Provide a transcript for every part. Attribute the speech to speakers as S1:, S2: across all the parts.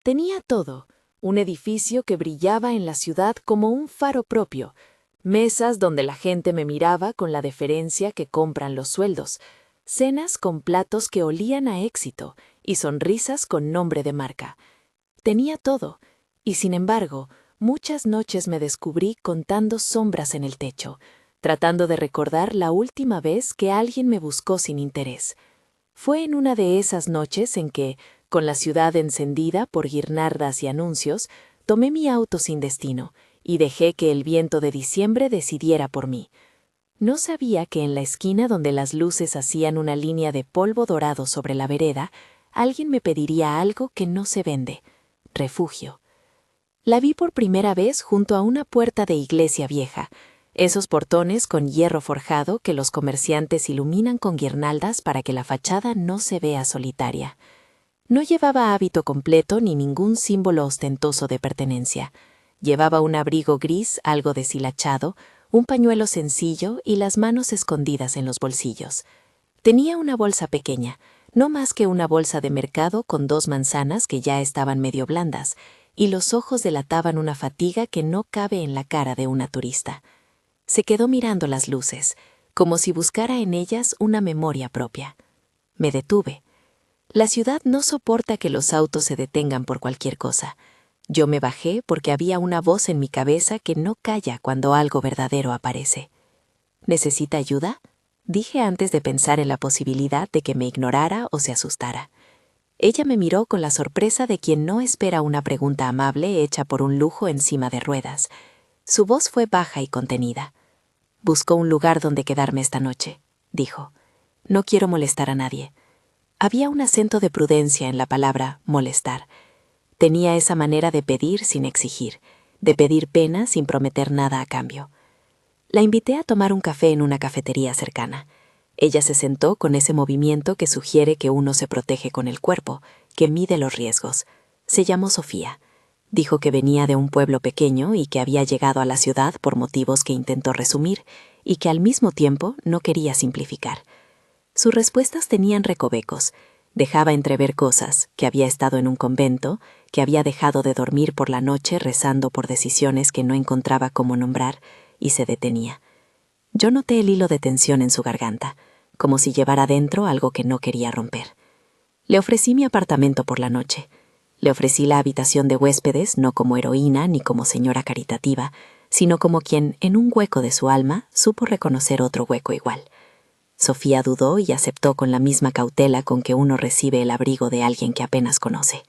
S1: Tenía todo, un edificio que brillaba en la ciudad como un faro propio, mesas donde la gente me miraba con la deferencia que compran los sueldos, cenas con platos que olían a éxito y sonrisas con nombre de marca. Tenía todo, y sin embargo, muchas noches me descubrí contando sombras en el techo, tratando de recordar la última vez que alguien me buscó sin interés. Fue en una de esas noches en que, con la ciudad encendida por guirnaldas y anuncios, tomé mi auto sin destino y dejé que el viento de diciembre decidiera por mí. No sabía que en la esquina donde las luces hacían una línea de polvo dorado sobre la vereda, alguien me pediría algo que no se vende: refugio. La vi por primera vez junto a una puerta de iglesia vieja, esos portones con hierro forjado que los comerciantes iluminan con guirnaldas para que la fachada no se vea solitaria. No llevaba hábito completo ni ningún símbolo ostentoso de pertenencia. Llevaba un abrigo gris algo deshilachado, un pañuelo sencillo y las manos escondidas en los bolsillos. Tenía una bolsa pequeña, no más que una bolsa de mercado con 2 manzanas que ya estaban medio blandas, y los ojos delataban una fatiga que no cabe en la cara de una turista. Se quedó mirando las luces, como si buscara en ellas una memoria propia. Me detuve. La ciudad no soporta que los autos se detengan por cualquier cosa. Yo me bajé porque había una voz en mi cabeza que no calla cuando algo verdadero aparece. ¿Necesita ayuda?, dije antes de pensar en la posibilidad de que me ignorara o se asustara. Ella me miró con la sorpresa de quien no espera una pregunta amable hecha por un lujo encima de ruedas. Su voz fue baja y contenida. «Busco un lugar donde quedarme esta noche», dijo. «No quiero molestar a nadie». Había un acento de prudencia en la palabra molestar. Tenía esa manera de pedir sin exigir, de pedir pena sin prometer nada a cambio. La invité a tomar un café en una cafetería cercana. Ella se sentó con ese movimiento que sugiere que uno se protege con el cuerpo, que mide los riesgos. Se llamó Sofía. Dijo que venía de un pueblo pequeño y que había llegado a la ciudad por motivos que intentó resumir, y que al mismo tiempo no quería simplificar. Sus respuestas tenían recovecos. Dejaba entrever cosas, que había estado en un convento, que había dejado de dormir por la noche rezando por decisiones que no encontraba cómo nombrar, y se detenía. Yo noté el hilo de tensión en su garganta, como si llevara dentro algo que no quería romper. Le ofrecí mi apartamento por la noche. Le ofrecí la habitación de huéspedes no como heroína ni como señora caritativa, sino como quien, en un hueco de su alma, supo reconocer otro hueco igual. Sofía dudó y aceptó con la misma cautela con que uno recibe el abrigo de alguien que apenas conoce.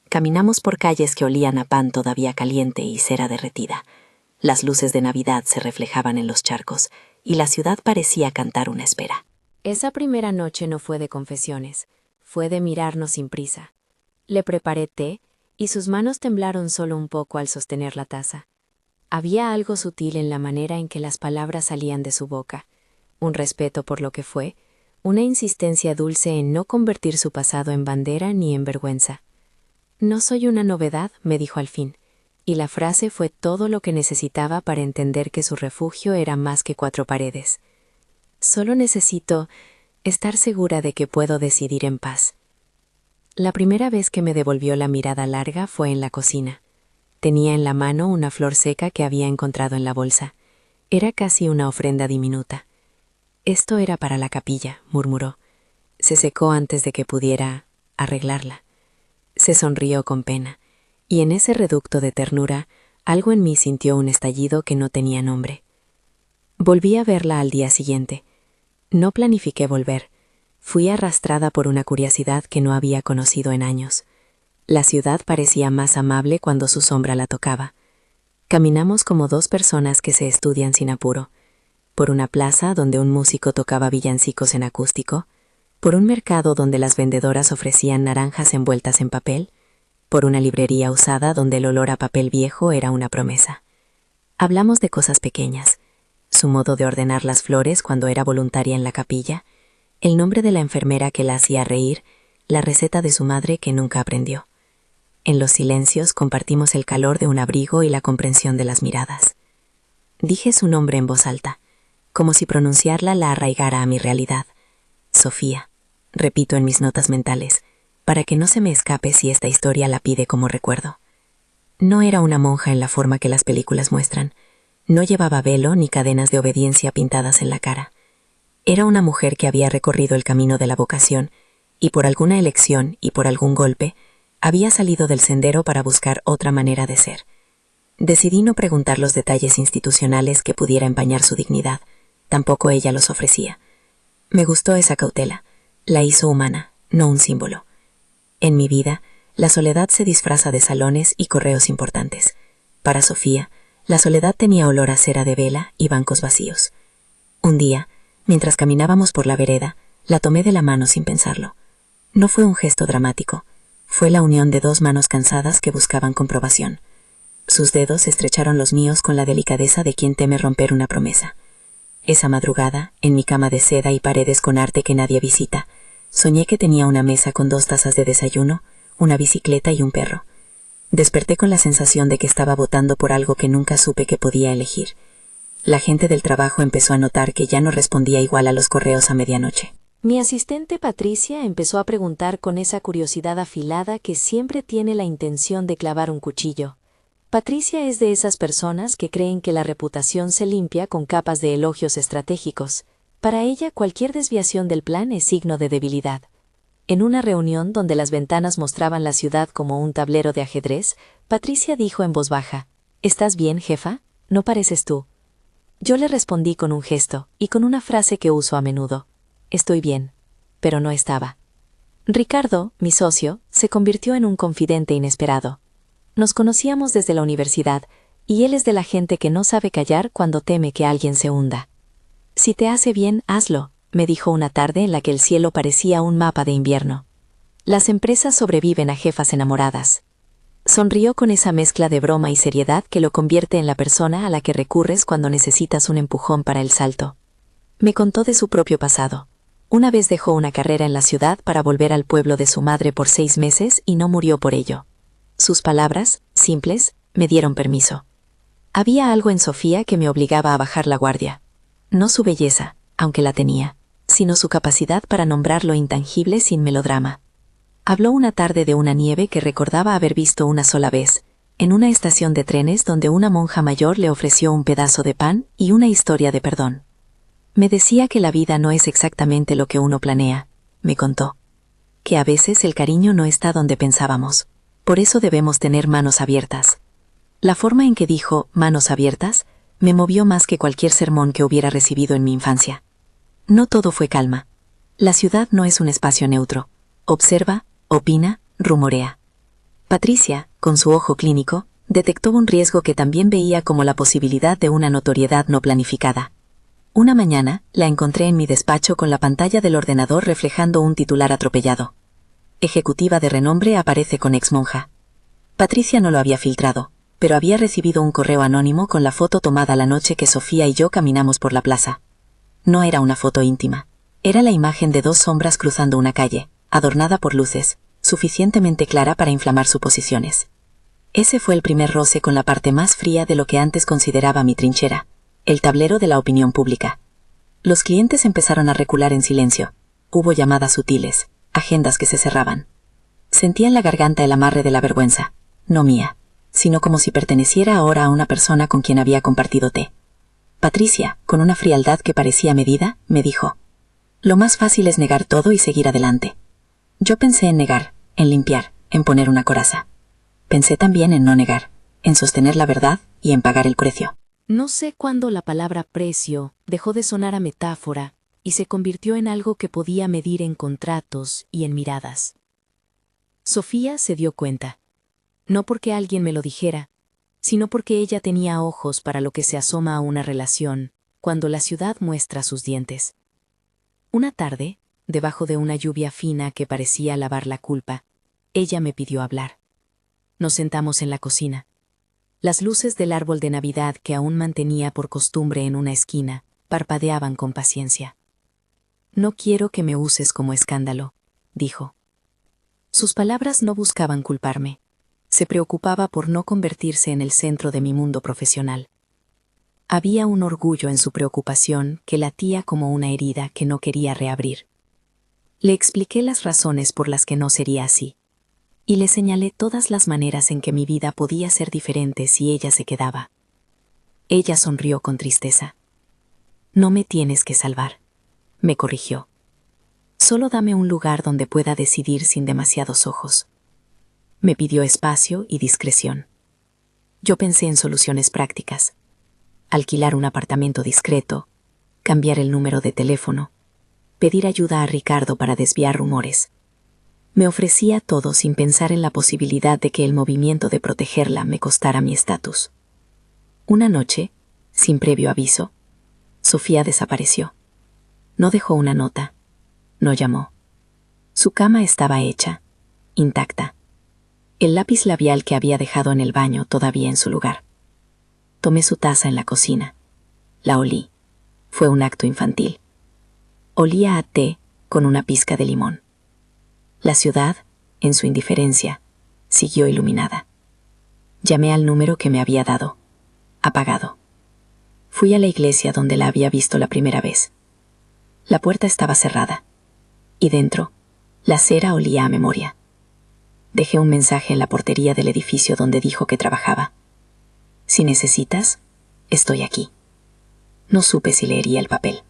S1: Caminamos por calles que olían a pan todavía caliente y cera derretida. Las luces de Navidad se reflejaban en los charcos, y la ciudad parecía cantar una espera. Esa primera noche no fue de confesiones, fue de mirarnos sin prisa. Le preparé té, y sus manos temblaron solo un poco al sostener la taza. Había algo sutil en la manera en que las palabras salían de su boca, un respeto por lo que fue, una insistencia dulce en no convertir su pasado en bandera ni en vergüenza. «No soy una novedad», me dijo al fin, y la frase fue todo lo que necesitaba para entender que su refugio era más que 4 paredes. «Solo necesito estar segura de que puedo decidir en paz». La primera vez que me devolvió la mirada larga fue en la cocina. Tenía en la mano una flor seca que había encontrado en la bolsa. Era casi una ofrenda diminuta. «Esto era para la capilla», murmuró. Se secó antes de que pudiera arreglarla. Se sonrió con pena, y en ese reducto de ternura, algo en mí sintió un estallido que no tenía nombre. Volví a verla al día siguiente. No planifiqué volver. Fui arrastrada por una curiosidad que no había conocido en años. La ciudad parecía más amable cuando su sombra la tocaba. Caminamos como 2 personas que se estudian sin apuro. Por una plaza donde un músico tocaba villancicos en acústico, por un mercado donde las vendedoras ofrecían naranjas envueltas en papel, por una librería usada donde el olor a papel viejo era una promesa. Hablamos de cosas pequeñas, su modo de ordenar las flores cuando era voluntaria en la capilla, el nombre de la enfermera que la hacía reír, la receta de su madre que nunca aprendió. En los silencios compartimos el calor de un abrigo y la comprensión de las miradas. Dije su nombre en voz alta, como si pronunciarla la arraigara a mi realidad. Sofía, repito en mis notas mentales,
S2: para que no se me escape si esta historia la pide como recuerdo. No era una monja en la forma que las películas muestran. No llevaba velo ni cadenas de obediencia pintadas en la cara. Era una mujer que había recorrido el camino de la vocación y por alguna elección y por algún golpe había salido del sendero para buscar otra manera de ser. Decidí no preguntar los detalles institucionales que pudiera empañar su dignidad. Tampoco ella los ofrecía. Me gustó esa cautela. La hizo humana, no un símbolo. En mi vida, la soledad se disfraza de salones y correos importantes. Para Sofía, la soledad tenía olor a cera de vela y bancos vacíos. Un día, mientras caminábamos por la vereda, la tomé de la mano sin pensarlo. No fue un gesto dramático. Fue la unión de dos manos cansadas que buscaban comprobación. Sus dedos estrecharon los míos con la delicadeza de quien teme romper una promesa. Esa madrugada, en mi cama de seda y paredes con arte que nadie visita, soñé que tenía una mesa con 2 tazas de desayuno, una bicicleta y un perro. Desperté con la sensación de que estaba votando por algo que nunca supe que podía elegir. La gente del trabajo empezó a notar que ya no respondía igual a los correos a medianoche.
S1: Mi asistente Patricia empezó a preguntar con esa curiosidad afilada que siempre tiene la intención de clavar un cuchillo. Patricia es de esas personas que creen que la reputación se limpia con capas de elogios estratégicos. Para ella, cualquier desviación del plan es signo de debilidad. En una reunión donde las ventanas mostraban la ciudad como un tablero de ajedrez, Patricia dijo en voz baja: «¿Estás bien, jefa? No pareces tú». Yo le respondí con un gesto y con una frase que uso a menudo: «Estoy bien», pero no estaba. Ricardo, mi socio, se convirtió en un confidente inesperado. Nos conocíamos desde la universidad, y él es de la gente que no sabe callar cuando teme que alguien se hunda. «Si te hace bien, hazlo», me dijo una tarde en la que el cielo parecía un mapa de invierno. «Las empresas sobreviven a jefas enamoradas». Sonrió con esa mezcla de broma y seriedad que lo convierte en la persona a la que recurres cuando necesitas un empujón para el salto. Me contó de su propio pasado. Una vez dejó una carrera en la ciudad para volver al pueblo de su madre por 6 meses y no murió por ello. Sus palabras, simples, me dieron permiso. Había algo en Sofía que me obligaba a bajar la guardia. No su belleza, aunque la tenía, sino su capacidad para nombrar lo intangible sin melodrama. Habló una tarde de una nieve que recordaba haber visto una sola vez, en una estación de trenes donde una monja mayor le ofreció un pedazo de pan y una historia de perdón. Me decía que la vida no es exactamente lo que uno planea, me contó. Que a veces el cariño no está donde pensábamos. Por eso debemos tener manos abiertas. La forma en que dijo «manos abiertas» me movió más que cualquier sermón que hubiera recibido en mi infancia. No todo fue calma. La ciudad no es un espacio neutro. Observa, opina, rumorea. Patricia, con su ojo clínico, detectó un riesgo que también veía como la posibilidad de una notoriedad no planificada. Una mañana, la encontré en mi despacho con la pantalla del ordenador reflejando un titular atropellado. Ejecutiva de renombre aparece con exmonja. Patricia no lo había filtrado, pero había recibido un correo anónimo con la foto tomada la noche que Sofía y yo caminamos por la plaza. No era una foto íntima. Era la imagen de 2 sombras cruzando una calle, adornada por luces, suficientemente clara para inflamar suposiciones. Ese fue el primer roce con la parte más fría de lo que antes consideraba mi trinchera, el tablero de la opinión pública. Los clientes empezaron a recular en silencio. Hubo llamadas sutiles, agendas que se cerraban. Sentía en la garganta el amarre de la vergüenza, no mía, sino como si perteneciera ahora a una persona con quien había compartido té. Patricia, con una frialdad que parecía medida, me dijo: «Lo más fácil es negar todo y seguir adelante». Yo pensé en negar, en limpiar, en poner una coraza. Pensé también en no negar, en sostener la verdad y en pagar el precio. No sé cuándo la palabra precio dejó de sonar a metáfora y se convirtió en algo que podía medir en contratos y en miradas. Sofía se dio cuenta, no porque alguien me lo dijera, sino porque ella tenía ojos para lo que se asoma a una relación cuando la ciudad muestra sus dientes. Una tarde, debajo de una lluvia fina que parecía lavar la culpa, ella me pidió hablar. Nos sentamos en la cocina. Las luces del árbol de Navidad que aún mantenía por costumbre en una esquina parpadeaban con paciencia. «No quiero que me uses como escándalo», dijo. Sus palabras no buscaban culparme. Se preocupaba por no convertirse en el centro de mi mundo profesional. Había un orgullo en su preocupación que latía como una herida que no quería reabrir.
S2: Le expliqué las razones por las que no sería así, y le señalé todas las maneras en que mi vida podía ser diferente si ella se quedaba. Ella sonrió con tristeza. No me tienes que salvar, me corrigió. Solo dame un lugar donde pueda decidir sin demasiados ojos. Me pidió espacio y discreción. Yo pensé en soluciones prácticas. Alquilar un apartamento discreto, cambiar el número de teléfono, pedir ayuda a Ricardo para desviar rumores. Me ofrecía todo sin pensar en la posibilidad de que el movimiento de protegerla me costara mi estatus. Una noche, sin previo aviso, Sofía desapareció. No dejó una nota. No llamó. Su cama estaba hecha, intacta. El lápiz labial que había dejado en el baño todavía en su lugar. Tomé su taza en la cocina. La olí. Fue un acto infantil. Olía a té con una pizca de limón. La ciudad, en su indiferencia, siguió iluminada. Llamé al número que me había dado. Apagado. Fui a la iglesia donde la había visto la primera vez. La puerta estaba cerrada. Y dentro, la cera olía a memoria. Dejé un mensaje en la portería del edificio donde dijo que trabajaba. Si necesitas, estoy aquí. No supe si leería el papel.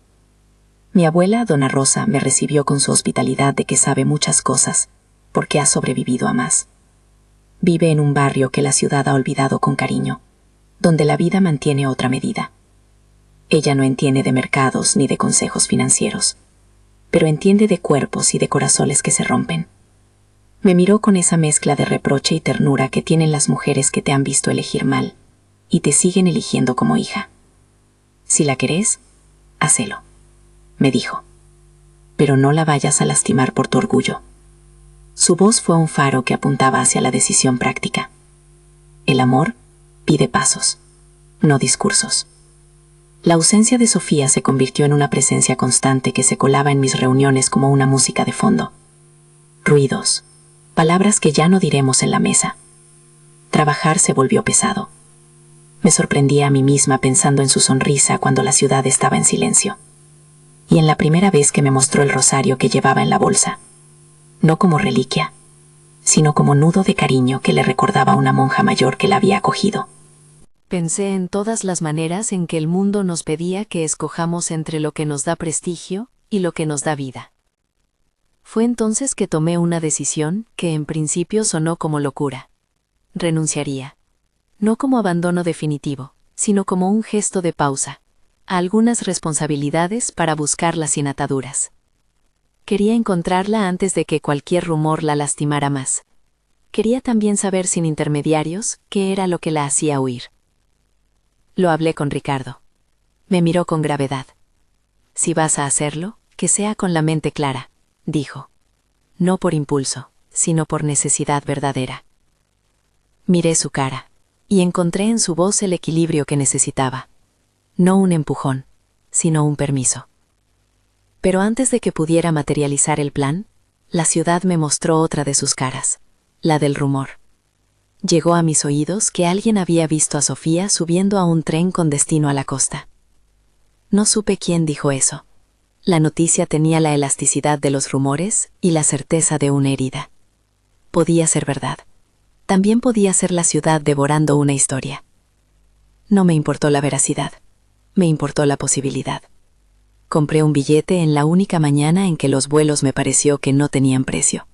S2: Mi abuela, Dona Rosa, me recibió con su hospitalidad de que sabe muchas cosas, porque ha sobrevivido a más. Vive en un barrio que la ciudad ha olvidado con cariño, donde la vida mantiene otra medida. Ella no entiende de mercados ni de consejos financieros, pero entiende de cuerpos y de corazones que se rompen. Me miró con esa mezcla de reproche y ternura que tienen las mujeres que te han visto elegir mal y te siguen eligiendo como hija. Si la querés, hacelo, me dijo. Pero no la vayas a lastimar por tu orgullo. Su voz fue un faro que apuntaba hacia la decisión práctica. El amor pide pasos, no discursos. La ausencia de Sofía se convirtió en una presencia constante que se colaba en mis reuniones como una música de fondo. Ruidos, palabras que ya no diremos en la mesa. Trabajar se volvió pesado. Me sorprendía a mí misma pensando en su sonrisa cuando la ciudad estaba en silencio. Y en la primera vez que me mostró el rosario que llevaba en la bolsa. No como reliquia, sino como nudo de cariño que le recordaba a una monja mayor que la había acogido.
S1: Pensé en todas las maneras en que el mundo nos pedía que escojamos entre lo que nos da prestigio y lo que nos da vida. Fue entonces que tomé una decisión que en principio sonó como locura. Renunciaría. No como abandono definitivo, sino como un gesto de pausa, a algunas responsabilidades para buscarlas sin ataduras. Quería encontrarla antes de que cualquier rumor la lastimara más. Quería también saber sin intermediarios qué era lo que la hacía huir. Lo hablé con Ricardo. Me miró con gravedad. Si vas a hacerlo, que sea con la mente clara, dijo. No por impulso, sino por necesidad verdadera. Miré su cara, y encontré en su voz el equilibrio que necesitaba. No un empujón, sino un permiso. Pero antes de que pudiera materializar el plan, la ciudad me mostró otra de sus caras, la del rumor. Llegó a mis oídos que alguien había visto a Sofía subiendo a un tren con destino a la costa. No supe quién dijo eso. La noticia tenía la elasticidad de los rumores y la certeza de una herida. Podía ser verdad. También podía ser la ciudad devorando una historia. No me importó la veracidad. Me importó la posibilidad. Compré un billete en la única mañana en que los vuelos me pareció que no tenían precio.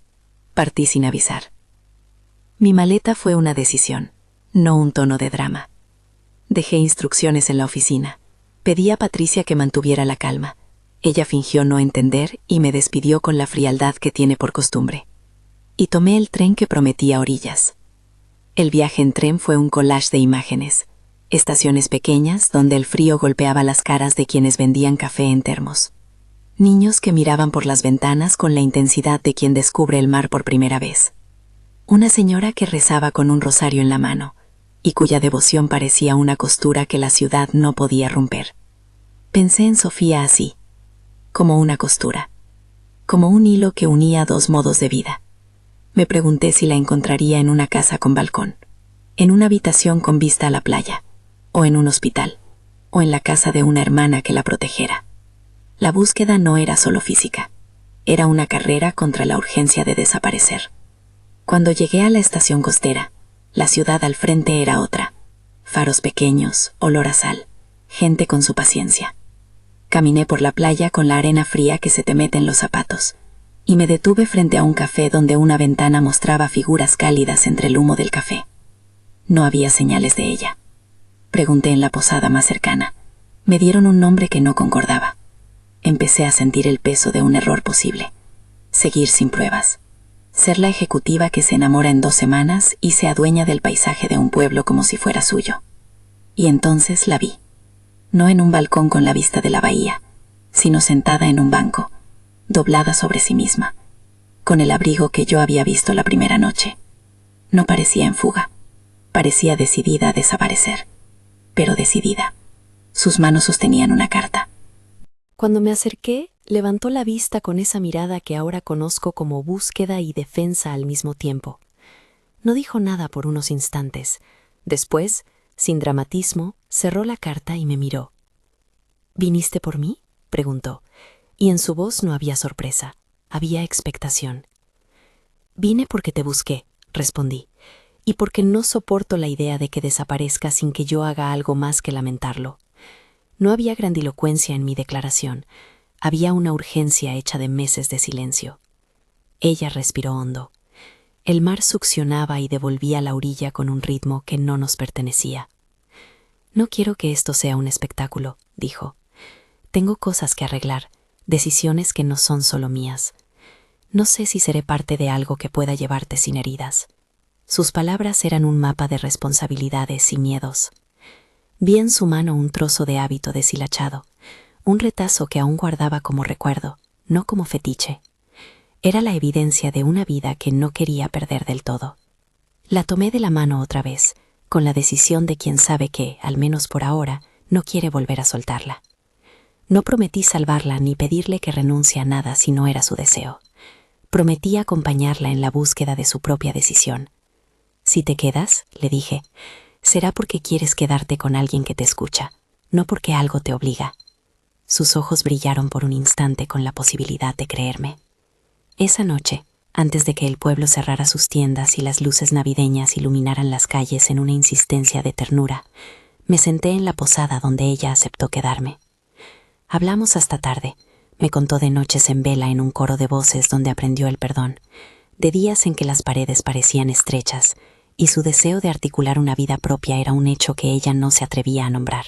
S1: Partí sin avisar. Mi maleta fue una decisión, no un tono de drama. Dejé instrucciones en la oficina. Pedí a Patricia que mantuviera la calma. Ella fingió no entender y me despidió con la frialdad que tiene por costumbre. Y tomé el tren que prometía a orillas. El viaje en tren fue un collage de imágenes. Estaciones pequeñas donde el frío golpeaba las caras de quienes vendían café en termos. Niños que miraban por las ventanas con la intensidad de quien descubre el mar por primera vez. Una señora que rezaba con un rosario en la mano, y cuya devoción parecía una costura que la ciudad no podía romper. Pensé en Sofía así, como una costura, como un hilo que unía dos modos de vida. Me pregunté si la encontraría en una casa con balcón, en una habitación con vista a la playa, o en un hospital, o en la casa de una hermana que la protegiera. La búsqueda no era solo física,
S2: Era una carrera contra la urgencia de desaparecer. Cuando llegué a la estación costera, la ciudad al frente era otra. Faros pequeños, olor a sal, gente con su paciencia. Caminé por la playa con la arena fría que se te mete en los zapatos, y me detuve frente a un café donde una ventana mostraba figuras cálidas entre el humo del café. No había señales de ella. Pregunté en la posada más cercana. Me dieron un nombre que no concordaba. Empecé a sentir el peso de un error posible. Seguir sin pruebas. Ser la ejecutiva que se enamora en 2 semanas y se adueña del paisaje de un pueblo como si fuera suyo. Y entonces la vi. No en un balcón con la vista de la bahía, sino sentada en un banco, doblada sobre sí misma, con el abrigo que yo había visto la primera noche. No parecía en fuga. Parecía decidida a desaparecer, pero decidida. Sus manos sostenían una carta.
S1: Cuando me acerqué, levantó la vista con esa mirada que ahora conozco como búsqueda y defensa al mismo tiempo. No dijo nada por unos instantes. Después, sin dramatismo, cerró la carta y me miró. ¿Viniste por mí?, preguntó, y en su voz no había sorpresa, había expectación. Vine porque te busqué, respondí, y porque no soporto la idea de que desaparezca sin que yo haga algo más que lamentarlo. No había grandilocuencia en mi declaración, había una urgencia hecha de meses de silencio. Ella respiró hondo. El mar succionaba y devolvía la orilla con un ritmo que no nos pertenecía. No quiero que esto sea un espectáculo, dijo. Tengo cosas que arreglar, decisiones que no son solo mías. No sé si seré parte de algo que pueda llevarte sin heridas. Sus palabras eran un mapa de responsabilidades y miedos. Vi en su mano un trozo de hábito deshilachado, un retazo que aún guardaba como recuerdo, no como fetiche. Era la evidencia de una vida que no quería perder del todo. La tomé de la mano otra vez, con la decisión de quien sabe que, al menos por ahora, no quiere volver a soltarla. No prometí salvarla ni pedirle que renuncie a nada si no era su deseo. Prometí acompañarla en la búsqueda de su propia decisión. Si te quedas, le dije, será porque quieres quedarte con alguien que te escucha, no porque algo te obliga. Sus ojos brillaron por un instante con la posibilidad de creerme. Esa noche, antes de que el pueblo cerrara sus tiendas y las luces navideñas iluminaran las calles en una insistencia de ternura, me senté en la posada donde ella aceptó quedarme. Hablamos hasta tarde. Me contó de noches en vela en un coro de voces donde aprendió el perdón, de días en que las paredes parecían estrechas y su deseo de articular una vida propia era un hecho que ella no se atrevía a nombrar.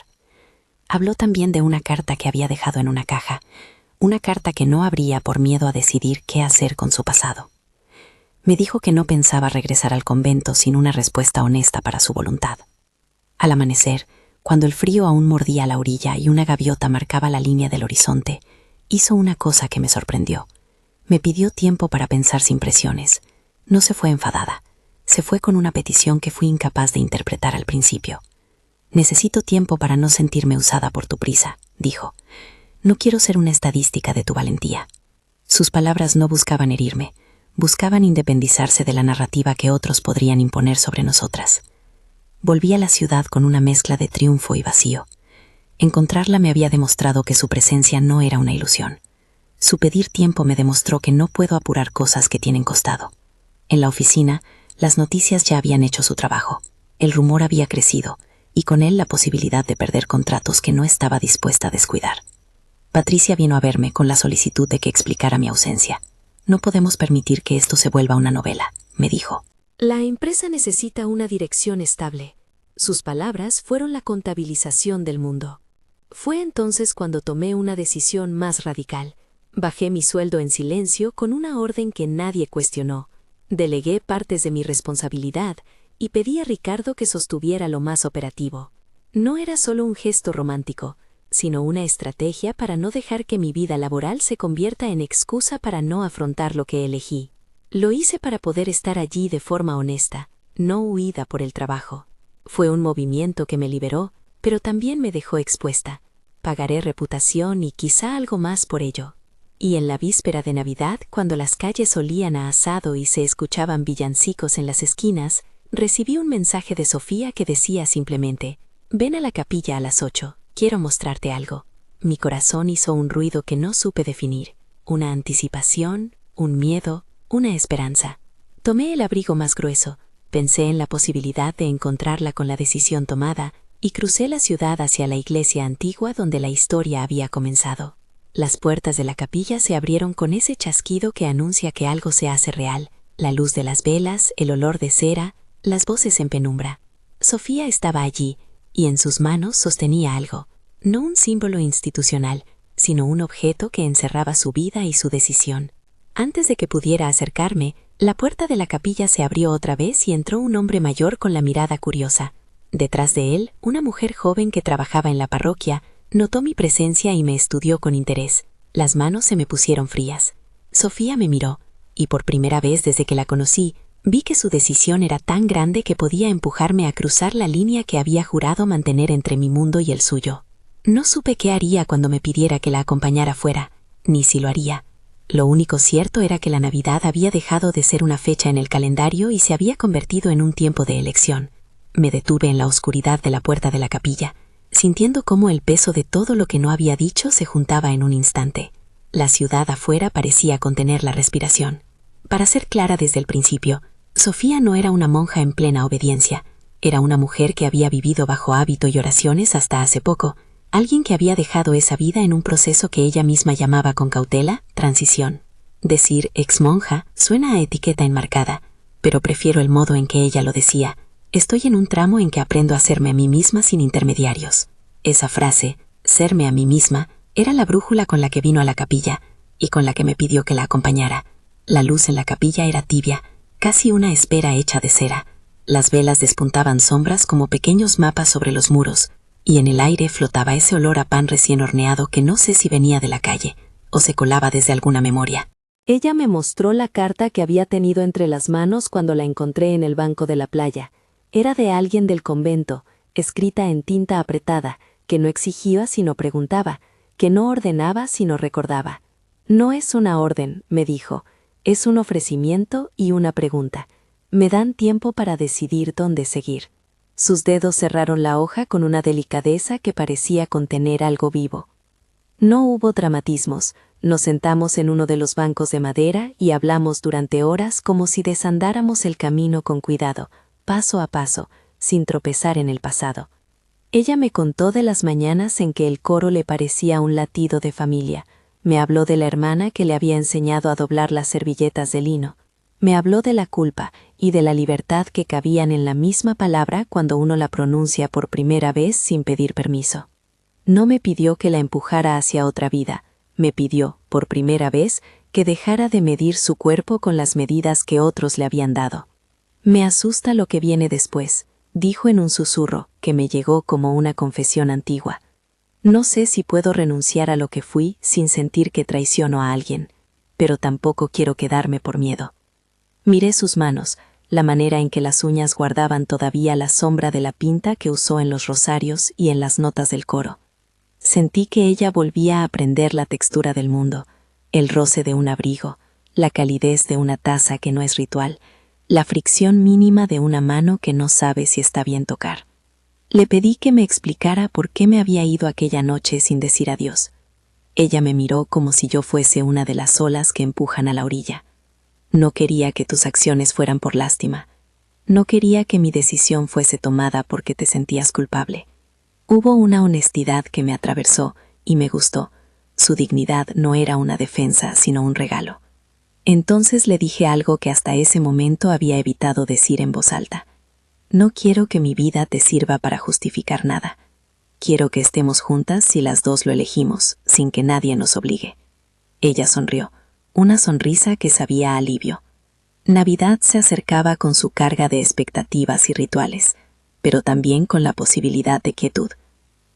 S1: Habló también de una carta que había dejado en una caja, una carta que no abría por miedo a decidir qué hacer con su pasado. Me dijo que no pensaba regresar al convento sin una respuesta honesta para su voluntad. Al amanecer, cuando el frío aún mordía la orilla y una gaviota marcaba la línea del horizonte, hizo una cosa que me sorprendió. Me pidió tiempo para pensar sin presiones. No se fue enfadada. Se fue con una petición que fui incapaz de interpretar al principio. Necesito tiempo para no sentirme usada por tu prisa, dijo. No quiero ser una estadística de tu valentía. Sus palabras no buscaban herirme, buscaban independizarse de la narrativa que otros podrían imponer sobre nosotras. Volví a la ciudad con una mezcla de triunfo y vacío. Encontrarla me había demostrado que su presencia no era una ilusión. Su pedir tiempo me demostró que no puedo apurar cosas que tienen costado. En la oficina, las noticias ya habían hecho su trabajo. El rumor había crecido, y con él la posibilidad de perder contratos que no estaba dispuesta a descuidar. Patricia vino a verme con la solicitud de que explicara mi ausencia. No podemos permitir que esto se vuelva una novela, me dijo. La empresa necesita una dirección estable. Sus palabras fueron la contabilización del mundo. Fue entonces cuando tomé una decisión más radical. Bajé mi sueldo en silencio con una orden que nadie cuestionó. Delegué partes de mi responsabilidad y pedí a Ricardo que sostuviera lo más operativo. No era solo un gesto romántico, sino una estrategia para no dejar que mi vida laboral se convierta en excusa para no afrontar lo que elegí. Lo hice para poder estar allí de forma honesta, no huida por el trabajo. Fue un movimiento que me liberó, pero también me dejó expuesta. Pagaré reputación y quizá algo más por ello. Y en la víspera de Navidad, cuando las calles olían a asado y se escuchaban villancicos en las esquinas, recibí un mensaje de Sofía que decía simplemente: «Ven a la capilla a las 8, quiero mostrarte algo». Mi corazón hizo un ruido que no supe definir.
S2: una anticipación, un miedo, una esperanza. Tomé el abrigo más grueso, pensé en la posibilidad de encontrarla con la decisión tomada y crucé la ciudad hacia la iglesia antigua donde la historia había comenzado. Las puertas de la capilla se abrieron con ese chasquido que anuncia que algo se hace real, la luz de las velas, el olor de cera, las voces en penumbra. Sofía estaba allí, y en sus manos sostenía algo, no un símbolo institucional, sino un objeto que encerraba su vida y su decisión. Antes de que pudiera acercarme, la puerta de la capilla se abrió otra vez y entró un hombre mayor con la mirada curiosa. Detrás de él, una mujer joven que trabajaba en la parroquia, notó mi presencia y me estudió con interés. Las manos se me pusieron frías. Sofía me miró, y por primera vez desde que la conocí, vi que su decisión era tan grande que podía empujarme a cruzar la línea que había jurado mantener entre mi mundo y el suyo. No supe qué haría cuando me pidiera que la acompañara fuera, ni si lo haría. Lo único cierto era que la Navidad había dejado de ser una fecha en el calendario y se había convertido en un tiempo de elección. Me detuve en la oscuridad de la puerta de la capilla, sintiendo cómo el peso de todo lo que no había dicho se juntaba en un instante. La ciudad afuera parecía contener la respiración. Para ser clara desde el principio, Sofía no era una monja en plena obediencia. Era una mujer que había vivido bajo hábito y oraciones hasta hace poco, alguien que había dejado esa vida en un proceso que ella misma llamaba con cautela transición. Decir ex-monja suena a etiqueta enmarcada, pero prefiero el modo en que ella lo decía. Estoy en un tramo en que aprendo a serme a mí misma sin intermediarios. Esa frase, serme a mí misma, era la brújula con la que vino a la capilla y con la que me pidió que la acompañara. La luz en la capilla era tibia, casi una espera hecha de cera. Las velas despuntaban sombras como pequeños mapas sobre los muros, y en el aire flotaba ese olor a pan recién horneado que no sé si venía de la calle o se colaba desde alguna memoria.
S1: Ella me mostró la carta que había tenido entre las manos cuando la encontré en el banco de la playa. Era de alguien del convento, escrita en tinta apretada, que no exigía sino preguntaba, que no ordenaba sino recordaba. No es una orden, me dijo, es un ofrecimiento y una pregunta. Me dan tiempo para decidir dónde seguir. Sus dedos cerraron la hoja con una delicadeza que parecía contener algo vivo. No hubo dramatismos. Nos sentamos en uno de los bancos de madera y hablamos durante horas como si desandáramos el camino con cuidado, paso a paso, sin tropezar en el pasado. Ella me contó de las mañanas en que el coro le parecía un latido de familia. Me habló de la hermana que le había enseñado a doblar las servilletas de lino. Me habló de la culpa y de la libertad que cabían en la misma palabra cuando uno la pronuncia por primera vez sin pedir permiso. No me pidió que la empujara hacia otra vida. Me pidió, por primera vez, que dejara de medir su cuerpo con las medidas que otros le habían dado. Me asusta lo que viene después, dijo en un susurro que me llegó como una confesión antigua. No sé si puedo renunciar a lo que fui sin sentir que traiciono a alguien, pero tampoco quiero quedarme por miedo. Miré sus manos, la manera en que las uñas guardaban todavía la sombra de la pinta que usó en los rosarios y en las notas del coro. Sentí que ella volvía a aprender la textura del mundo, el roce de un abrigo, la calidez de una taza que no es ritual, la fricción mínima de una mano que no sabe si está bien tocar. Le pedí que me explicara por qué me había ido aquella noche sin decir adiós. Ella me miró como si yo fuese una de las olas que empujan a la orilla. No quería que tus acciones fueran por lástima. No quería que mi decisión fuese tomada porque te sentías culpable. Hubo una honestidad que me atravesó y me gustó. Su dignidad no era una defensa, sino un regalo. Entonces le dije algo que hasta ese momento había evitado decir en voz alta. No quiero que mi vida te sirva para justificar nada. Quiero que estemos juntas si las dos lo elegimos, sin que nadie nos obligue. Ella sonrió, una sonrisa que sabía a alivio. Navidad se acercaba con su carga de expectativas y rituales, pero también con la posibilidad de quietud.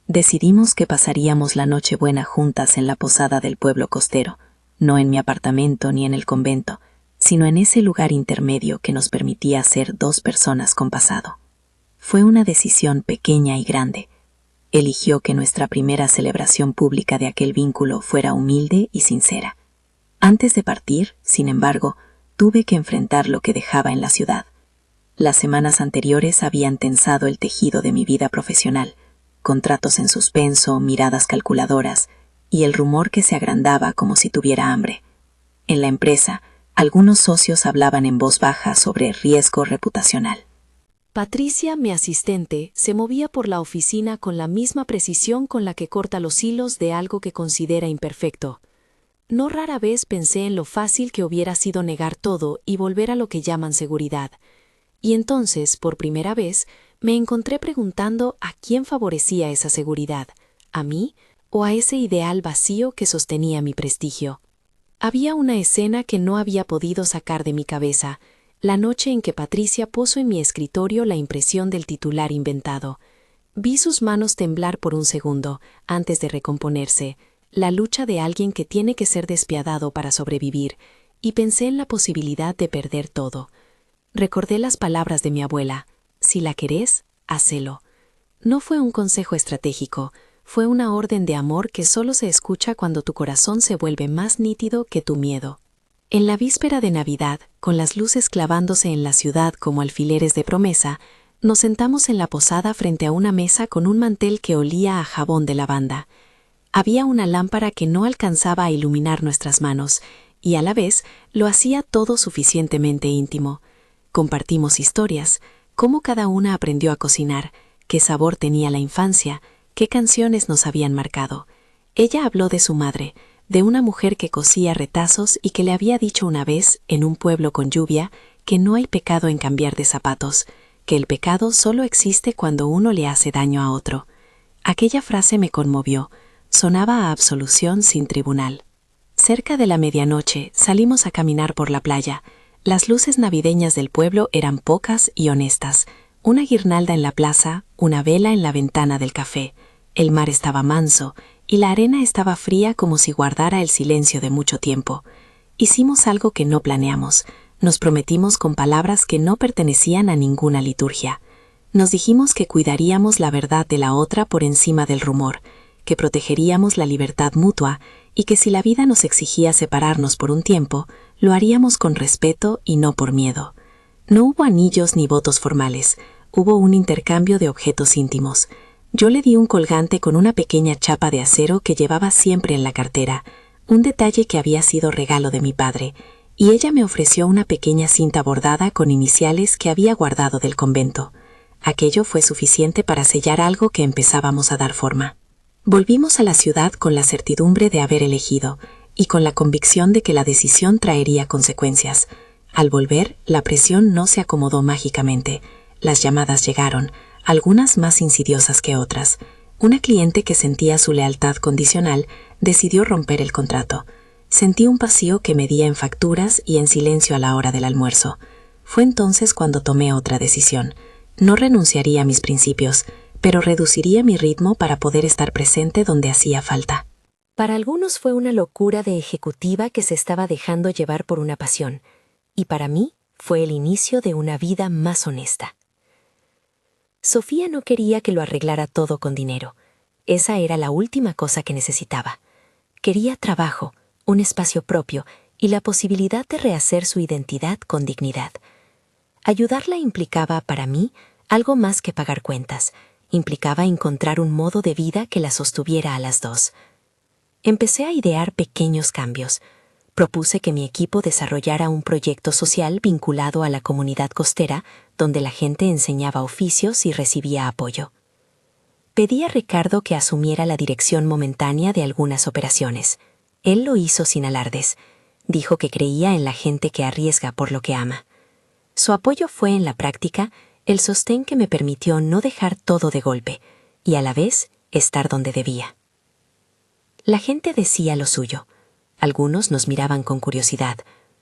S1: Decidimos que pasaríamos la Nochebuena juntas en la posada del pueblo costero, no en mi apartamento ni en el convento, sino en ese lugar intermedio que nos permitía ser dos personas con pasado. Fue una decisión pequeña y grande. Eligió que nuestra primera celebración pública de aquel vínculo fuera humilde y sincera. Antes de partir, sin embargo, tuve que enfrentar lo que dejaba en la ciudad. Las semanas anteriores habían tensado el tejido de mi vida profesional, contratos en suspenso, miradas calculadoras,
S2: y el rumor que se agrandaba como si tuviera hambre. En la empresa, algunos socios hablaban en voz baja sobre riesgo reputacional.
S1: Patricia, mi asistente, se movía por la oficina con la misma precisión con la que corta los hilos de algo que considera imperfecto. No rara vez pensé en lo fácil que hubiera sido negar todo y volver a lo que llaman seguridad. Y entonces, por primera vez, me encontré preguntando a quién favorecía esa seguridad, ¿a mí o a ese ideal vacío que sostenía mi prestigio? Había una escena que no había podido sacar de mi cabeza, la noche en que Patricia puso en mi escritorio la impresión del titular inventado. Vi sus manos temblar por un segundo, antes de recomponerse, la lucha de alguien que tiene que ser despiadado para sobrevivir, y pensé en la posibilidad de perder todo. Recordé las palabras de mi abuela: si la querés, hacelo. No fue un consejo estratégico, fue una orden de amor que solo se escucha cuando tu corazón se vuelve más nítido que tu miedo. En la víspera de Navidad, con las luces clavándose en la ciudad como alfileres de promesa, nos sentamos en la posada frente a una mesa con un mantel que olía a jabón de lavanda. Había una lámpara que no alcanzaba a iluminar nuestras manos, y a la vez lo hacía todo suficientemente íntimo. Compartimos historias, cómo cada una aprendió a cocinar, qué sabor tenía la infancia, qué canciones nos habían marcado. Ella habló de su madre, de una mujer que cosía retazos y que le había dicho una vez, en un pueblo con lluvia, que no hay pecado en cambiar de zapatos, que el pecado solo existe cuando uno le hace daño a otro. Aquella frase me conmovió, sonaba a absolución sin tribunal. Cerca de la medianoche salimos a caminar por la playa. Las luces navideñas del pueblo eran pocas y honestas. Una guirnalda en la plaza, una vela en la ventana del café. El mar estaba manso y la arena estaba fría como si guardara el silencio de mucho tiempo. Hicimos algo que no planeamos. Nos prometimos con palabras que no pertenecían a ninguna liturgia. Nos dijimos que cuidaríamos la verdad de la otra por encima del rumor, que protegeríamos la libertad mutua y que si la vida nos exigía separarnos por un tiempo, lo haríamos con respeto y no por miedo. No hubo anillos ni votos formales, hubo un intercambio de objetos íntimos. Yo le di un colgante con una pequeña chapa de acero que llevaba siempre en la cartera, un detalle que había sido regalo de mi padre, y ella me ofreció una pequeña cinta bordada con iniciales que había guardado del convento. Aquello fue suficiente para sellar algo que empezábamos a dar forma. Volvimos a la ciudad con la certidumbre de haber elegido, y con la convicción de que la decisión traería consecuencias. Al volver, la presión no se acomodó mágicamente. Las llamadas llegaron, algunas más insidiosas que otras. Una cliente que sentía su lealtad condicional decidió romper el contrato. Sentí un vacío que medía en facturas y en silencio a la hora del almuerzo. Fue entonces cuando tomé otra decisión. No renunciaría a mis principios, pero reduciría mi ritmo para poder estar presente donde hacía falta. Para algunos fue una locura de ejecutiva que se estaba dejando llevar por una pasión, y para mí fue el inicio de una vida más honesta. Sofía no quería que lo arreglara todo con dinero. Esa era la última cosa que necesitaba. Quería trabajo, un espacio propio y la posibilidad de rehacer su identidad con dignidad. Ayudarla implicaba, para mí, algo más que pagar cuentas. Implicaba encontrar un modo de vida que la sostuviera a las dos. Empecé a idear pequeños cambios. Propuse que mi equipo desarrollara un proyecto social vinculado a la comunidad costera, donde la gente enseñaba oficios y recibía apoyo. Pedí a Ricardo que asumiera la dirección momentánea de algunas operaciones. Él lo hizo sin alardes. Dijo que creía en la gente que arriesga por lo que ama. Su apoyo fue, en la práctica, el sostén que me permitió no dejar todo de golpe y a la vez estar donde debía. La gente decía lo suyo. Algunos nos miraban con curiosidad,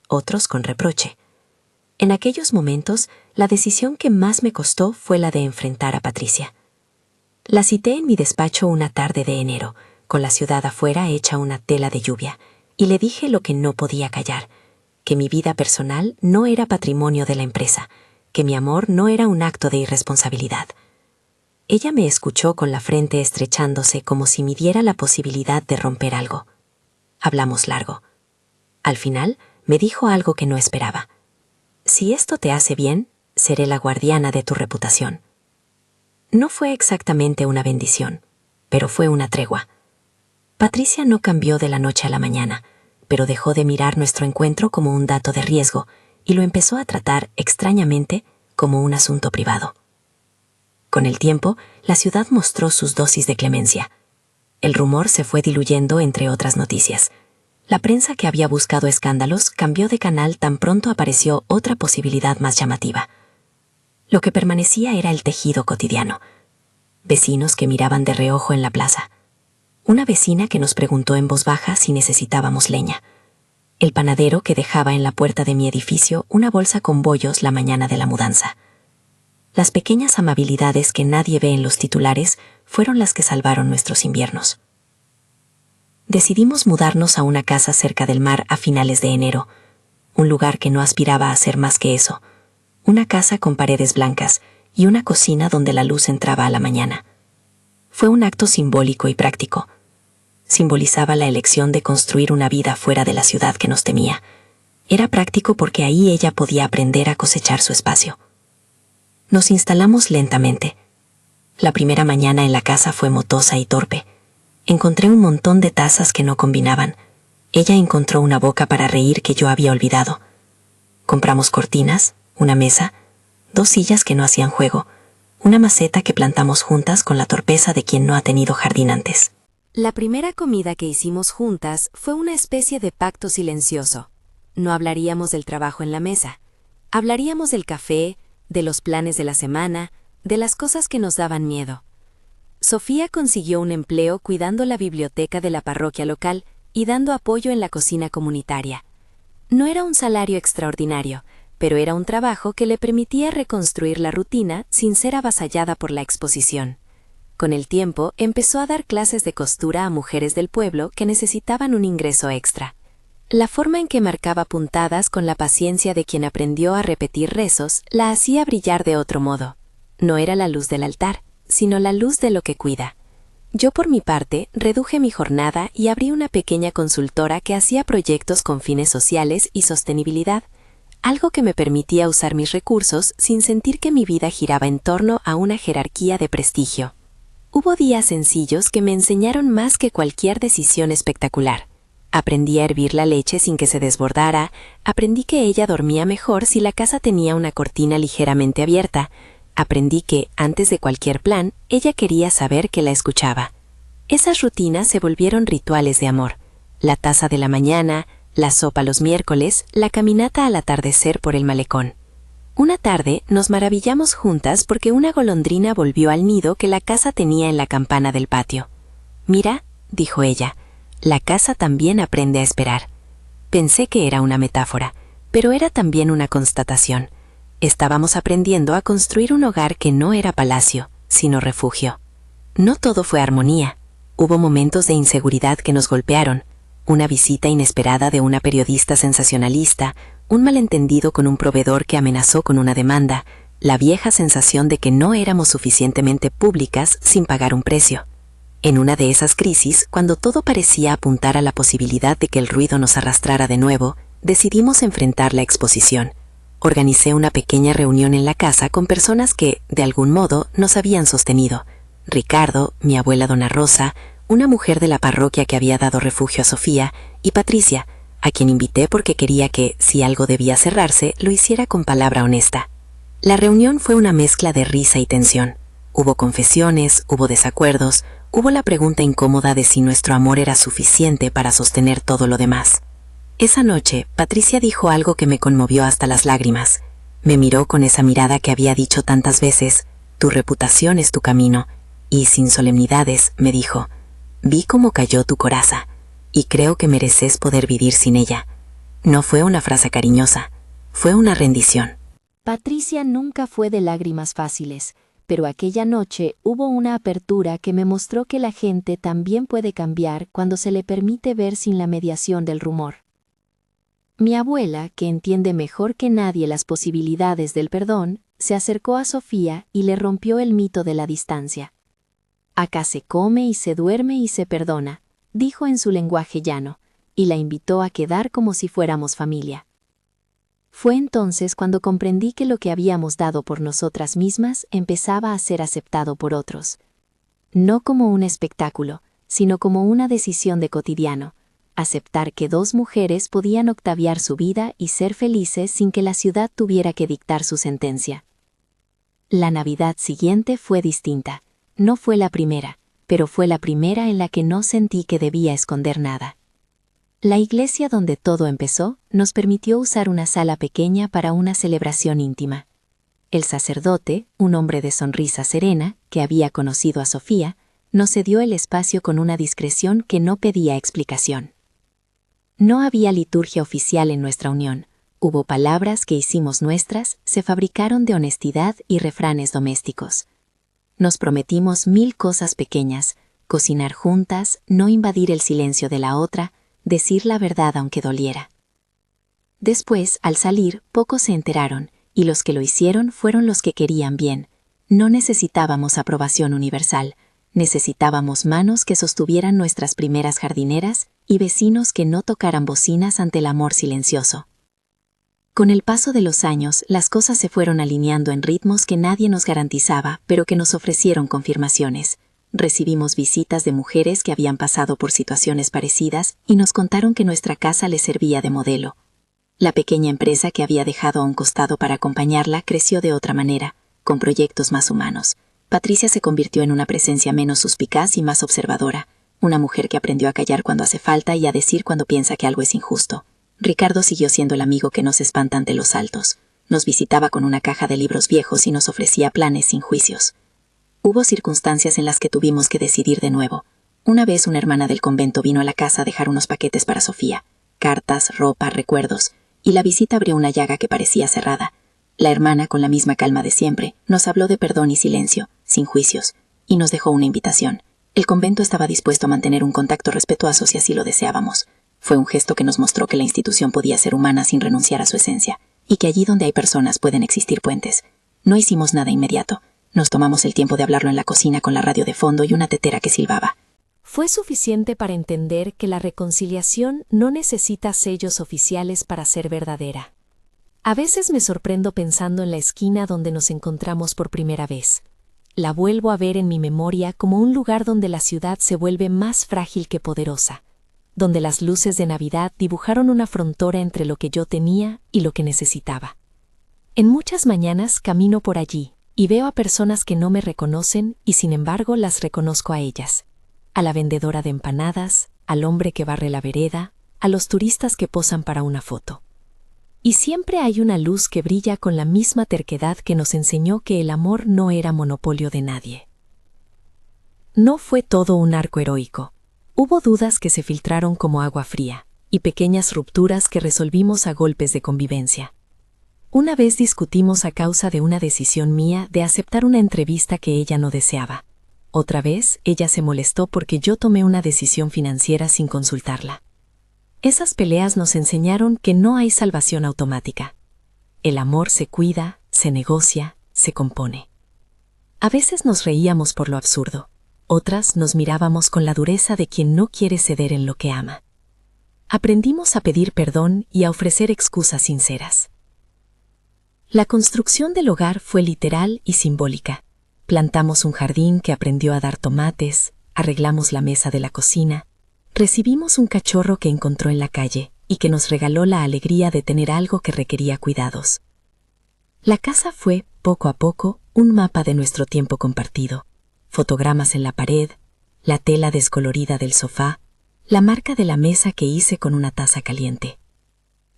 S1: otros con reproche. En aquellos momentos, la decisión que más me costó fue la de enfrentar a Patricia. La cité en mi despacho una tarde de enero, con la ciudad afuera hecha una tela de lluvia, y le dije lo que no podía callar, que mi vida personal no era patrimonio de la empresa, que mi amor no era un acto de irresponsabilidad. Ella me escuchó con la frente estrechándose como si midiera la posibilidad de romper algo. Hablamos largo. Al final, me dijo algo que no esperaba. Si esto te hace bien, seré la guardiana de tu reputación. No fue exactamente una bendición, pero fue una tregua.
S2: Patricia no cambió de la noche a la mañana, pero dejó de mirar nuestro encuentro como un dato de riesgo y lo empezó a tratar, extrañamente, como un asunto privado. Con el tiempo, la ciudad mostró sus dosis de clemencia. El rumor se fue diluyendo entre otras noticias. La prensa que había buscado escándalos cambió de canal tan pronto apareció otra posibilidad más llamativa. Lo que permanecía era el tejido cotidiano. Vecinos que miraban de reojo en la plaza. Una vecina que nos preguntó en voz baja si necesitábamos leña. El panadero que dejaba en la puerta de mi edificio una bolsa con bollos la mañana de la mudanza. Las pequeñas amabilidades que nadie ve en los titulares fueron las que salvaron nuestros inviernos. Decidimos mudarnos a una casa cerca del mar a finales de enero, un lugar que no aspiraba a ser más que eso, una casa con paredes blancas y una cocina donde la luz entraba a la mañana. Fue un acto simbólico y práctico. Simbolizaba la elección de construir una vida fuera de la ciudad que nos temía. Era práctico porque ahí ella podía aprender a cosechar su espacio. Nos instalamos lentamente. La primera mañana en la casa fue motosa y torpe. Encontré un montón de tazas que no combinaban. Ella encontró una boca para reír que yo había olvidado. Compramos cortinas, una mesa, 2 sillas que no hacían juego, una maceta que plantamos juntas con la torpeza de quien no ha tenido jardín antes.
S3: La primera comida que hicimos juntas fue una especie de pacto silencioso. No hablaríamos del trabajo en la mesa. Hablaríamos del café, de los planes de la semana, de las cosas que nos daban miedo. Sofía consiguió un empleo cuidando la biblioteca de la parroquia local y dando apoyo en la cocina comunitaria. No era un salario extraordinario, pero era un trabajo que le permitía reconstruir la rutina sin ser avasallada por la exposición. Con el tiempo, empezó a dar clases de costura a mujeres del pueblo que necesitaban un ingreso extra. La forma en que marcaba puntadas con la paciencia de quien aprendió a repetir rezos la hacía brillar de otro modo. No era la luz del altar, sino la luz de lo que cuida. Yo, por mi parte, reduje mi jornada y abrí una pequeña consultora que hacía proyectos con fines sociales y sostenibilidad, algo que me permitía usar mis recursos sin sentir que mi vida giraba en torno a una jerarquía de prestigio. Hubo días sencillos que me enseñaron más que cualquier decisión espectacular. Aprendí a hervir la leche sin que se desbordara, aprendí que ella dormía mejor si la casa tenía una cortina ligeramente abierta, aprendí que, antes de cualquier plan, ella quería saber que la escuchaba. Esas rutinas se volvieron rituales de amor. La taza de la mañana, la sopa los miércoles, la caminata al atardecer por el malecón. Una tarde nos maravillamos juntas porque una golondrina volvió al nido que la casa tenía en la campana del patio. «Mira», dijo ella, «la casa también aprende a esperar». Pensé que era una metáfora, pero era también una constatación. Estábamos aprendiendo a construir un hogar que no era palacio, sino refugio. No todo fue armonía. Hubo momentos de inseguridad que nos golpearon, una visita inesperada de una periodista sensacionalista, un malentendido con un proveedor que amenazó con una demanda, la vieja sensación de que no éramos suficientemente públicas sin pagar un precio. En una de esas crisis, cuando todo parecía apuntar a la posibilidad de que el ruido nos arrastrara de nuevo, decidimos enfrentar la exposición. Organicé una pequeña reunión en la casa con personas que, de algún modo, nos habían sostenido. Ricardo, mi abuela Dona Rosa, una mujer de la parroquia que había dado refugio a Sofía, y Patricia, a quien invité porque quería que, si algo debía cerrarse, lo hiciera con palabra honesta. La reunión fue una mezcla de risa y tensión. Hubo confesiones, hubo desacuerdos, hubo la pregunta incómoda de si nuestro amor era suficiente para sostener todo lo demás. Esa noche, Patricia dijo algo que me conmovió hasta las lágrimas. Me miró con esa mirada que había dicho tantas veces, «Tu reputación es tu camino», y sin solemnidades me dijo, «Vi cómo cayó tu coraza, y creo que mereces poder vivir sin ella». No fue una frase cariñosa, fue una rendición.
S1: Patricia nunca fue de lágrimas fáciles, pero aquella noche hubo una apertura que me mostró que la gente también puede cambiar cuando se le permite ver sin la mediación del rumor. Mi abuela, que entiende mejor que nadie las posibilidades del perdón, se acercó a Sofía y le rompió el mito de la distancia. «Acá se come y se duerme y se perdona», dijo en su lenguaje llano, y la invitó a quedar como si fuéramos familia. Fue entonces cuando comprendí que lo que habíamos dado por nosotras mismas empezaba a ser aceptado por otros. No como un espectáculo,
S3: sino como una decisión de cotidiano, aceptar que dos mujeres podían octaviar su vida y ser felices sin que la ciudad tuviera que dictar su sentencia. La Navidad siguiente fue distinta. No fue la primera, pero fue la primera en la que no sentí que debía esconder nada. La iglesia donde todo empezó nos permitió usar una sala pequeña para una celebración íntima. El sacerdote, un hombre de sonrisa serena, que había conocido a Sofía, nos cedió el espacio con una discreción que no pedía explicación. No había liturgia oficial en nuestra unión. Hubo palabras que hicimos nuestras, se fabricaron de honestidad y refranes domésticos. Nos prometimos 1000 cosas pequeñas: cocinar juntas, no invadir el silencio de la otra, decir la verdad aunque doliera. Después, al salir, pocos se enteraron, y los que lo hicieron fueron los que querían bien. No necesitábamos aprobación universal, necesitábamos manos que sostuvieran nuestras primeras jardineras y vecinos que no tocaran bocinas ante el amor silencioso. Con el paso de los años, las cosas se fueron alineando en ritmos que nadie nos garantizaba, pero que nos ofrecieron confirmaciones. Recibimos visitas de mujeres que habían pasado por situaciones parecidas y nos contaron que nuestra casa les servía de modelo. La pequeña empresa que había dejado a un costado para acompañarla creció de otra manera, con proyectos más humanos. Patricia se convirtió en una presencia menos suspicaz y más observadora, una mujer que aprendió a callar cuando hace falta y a decir cuando piensa que algo es injusto. Ricardo siguió siendo el amigo que nos espanta ante los saltos. Nos visitaba con una caja de libros viejos y nos ofrecía planes sin juicios. Hubo circunstancias en las que tuvimos que decidir de nuevo. Una vez una hermana del convento vino a la casa a dejar unos paquetes para Sofía, cartas, ropa, recuerdos, y la visita abrió una llaga que parecía cerrada. La hermana, con la misma calma de siempre, nos habló de perdón y silencio, sin juicios, y nos dejó una invitación. El convento estaba dispuesto a mantener un contacto respetuoso si así lo deseábamos. Fue un gesto que nos mostró que la institución podía ser humana sin renunciar a su esencia, y que allí donde hay personas pueden existir puentes. No hicimos nada inmediato. Nos tomamos el tiempo de hablarlo en la cocina con la radio de fondo y una tetera que silbaba.
S1: Fue suficiente para entender que la reconciliación no necesita sellos oficiales para ser verdadera. A veces me sorprendo pensando en la esquina donde nos encontramos por primera vez. La vuelvo a ver en mi memoria como un lugar donde la ciudad se vuelve más frágil que poderosa, donde las luces de Navidad dibujaron una frontera entre lo que yo tenía y lo que necesitaba. En muchas mañanas camino por allí y veo a personas que no me reconocen y sin embargo las reconozco a ellas. A la vendedora de empanadas, al hombre que barre la vereda, a los turistas que posan para una foto. Y siempre hay una luz que brilla con la misma terquedad que nos enseñó que el amor no era monopolio de nadie. No fue todo un arco heroico. Hubo dudas que se filtraron como agua fría, y pequeñas rupturas que resolvimos a golpes de convivencia. Una vez discutimos a causa de una decisión mía de aceptar una entrevista que ella no deseaba. Otra vez, ella se molestó porque yo tomé una decisión financiera sin consultarla. Esas peleas nos enseñaron que no hay salvación automática. El amor se cuida, se negocia, se compone. A veces nos reíamos por lo absurdo. Otras nos mirábamos con la dureza de quien no quiere ceder en lo que ama. Aprendimos a pedir perdón y a ofrecer excusas sinceras. La construcción del hogar fue literal y simbólica. Plantamos un jardín que aprendió a dar tomates, arreglamos la mesa de la cocina, recibimos un cachorro que encontró en la calle y que nos regaló la alegría de tener algo que requería cuidados. La casa fue, poco a poco, un mapa de nuestro tiempo compartido. Fotogramas en la pared, la tela descolorida del sofá, la marca de la mesa que hice con una taza caliente.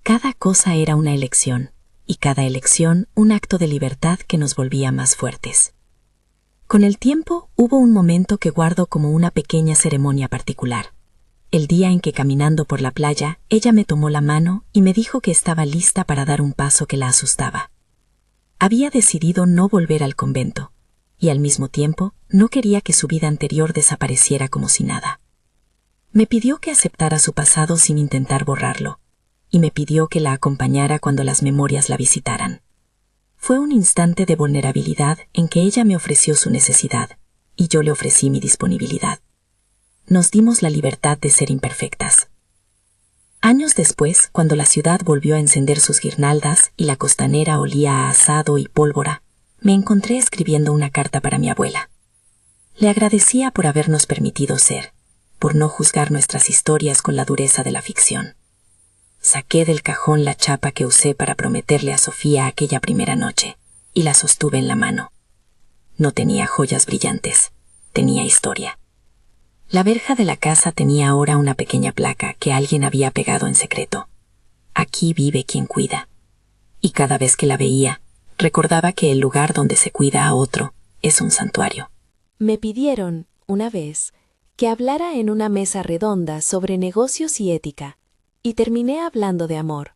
S1: Cada cosa era una elección, y cada elección un acto de libertad que nos volvía más fuertes. Con el tiempo hubo un momento que guardo como una pequeña ceremonia particular. El día en que caminando por la playa, ella me tomó la mano y me dijo que estaba lista para dar un paso que la asustaba. Había decidido no volver al convento, y al mismo tiempo no quería que su vida anterior desapareciera como si nada. Me pidió que aceptara su pasado sin intentar borrarlo, y me pidió que la acompañara cuando las memorias la visitaran. Fue un instante de vulnerabilidad en que ella me ofreció su necesidad, y yo le ofrecí mi disponibilidad. Nos dimos la libertad de ser imperfectas. Años después, cuando la ciudad volvió a encender sus guirnaldas y la costanera olía a asado y pólvora, me encontré escribiendo una carta para mi abuela. Le agradecía por habernos permitido ser,
S2: por no juzgar nuestras historias con la dureza de la ficción. Saqué del cajón la chapa que usé para prometerle a Sofía aquella primera noche y la sostuve en la mano. No tenía joyas brillantes, tenía historia. La verja de la casa tenía ahora una pequeña placa que alguien había pegado en secreto. Aquí vive quien cuida. Y cada vez que la veía, recordaba que el lugar donde se cuida a otro es un santuario.
S1: Me pidieron, una vez, que hablara en una mesa redonda sobre negocios y ética, y terminé hablando de amor.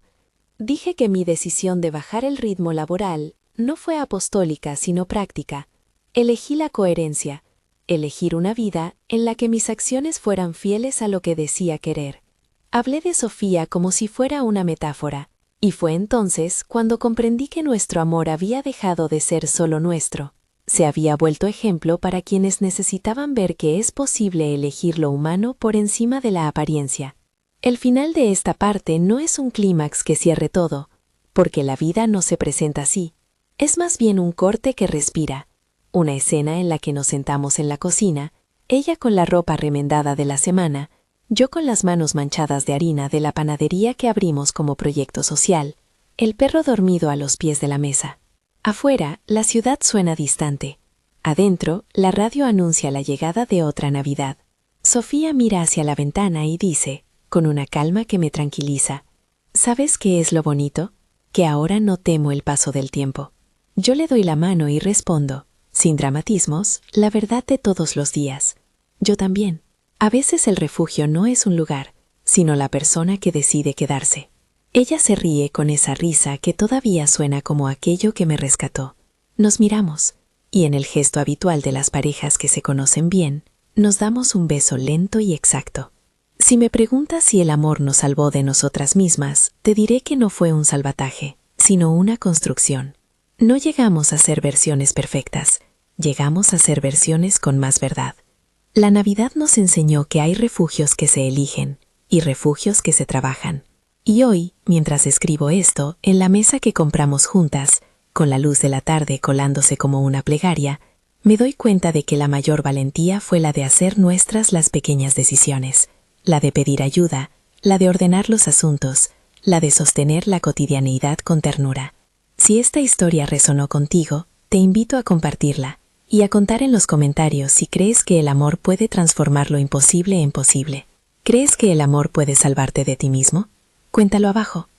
S1: Dije que mi decisión de bajar el ritmo laboral no fue apostólica sino práctica. Elegí la coherencia, elegir una vida en la que mis acciones fueran fieles a lo que decía querer. Hablé de Sofía como si fuera una metáfora, y fue entonces cuando comprendí que nuestro amor había dejado de ser solo nuestro. Se había vuelto ejemplo para quienes necesitaban ver que es posible elegir lo humano por encima de la apariencia. El final de esta parte no es un clímax que cierre todo, porque la vida no se presenta así. Es más bien un corte que respira, una escena en la que nos sentamos en la cocina, ella con la ropa remendada de la semana, yo con las manos manchadas de harina de la panadería que abrimos como proyecto social, el perro dormido a los pies de la mesa. Afuera, la ciudad suena distante. Adentro, la radio anuncia la llegada de otra Navidad. Sofía mira hacia la ventana y dice, con una calma que me tranquiliza, ¿sabes qué es lo bonito? Que ahora no temo el paso del tiempo. Yo le doy la mano y respondo, sin dramatismos, la verdad de todos los días. Yo también. A veces el refugio no es un lugar, sino la persona que decide quedarse. Ella se ríe con esa risa que todavía suena como aquello que me rescató. Nos miramos, y en el gesto habitual de las parejas que se conocen bien, nos damos un beso lento y exacto. Si me preguntas si el amor nos salvó de nosotras mismas, te diré que no fue un salvataje, sino una construcción. No llegamos a ser versiones perfectas, llegamos a ser versiones con más verdad. La Navidad nos enseñó que hay refugios que se eligen y refugios que se trabajan. Y hoy, mientras escribo esto, en la mesa que compramos juntas, con la luz de la tarde colándose como una plegaria, me doy cuenta de que la mayor valentía fue la de hacer nuestras las pequeñas decisiones, la de pedir ayuda, la de ordenar los asuntos, la de sostener la cotidianeidad con ternura. Si esta historia resonó contigo, te invito a compartirla y a contar en los comentarios si crees que el amor puede transformar lo imposible en posible. ¿Crees que el amor puede salvarte de ti mismo? Cuéntalo abajo.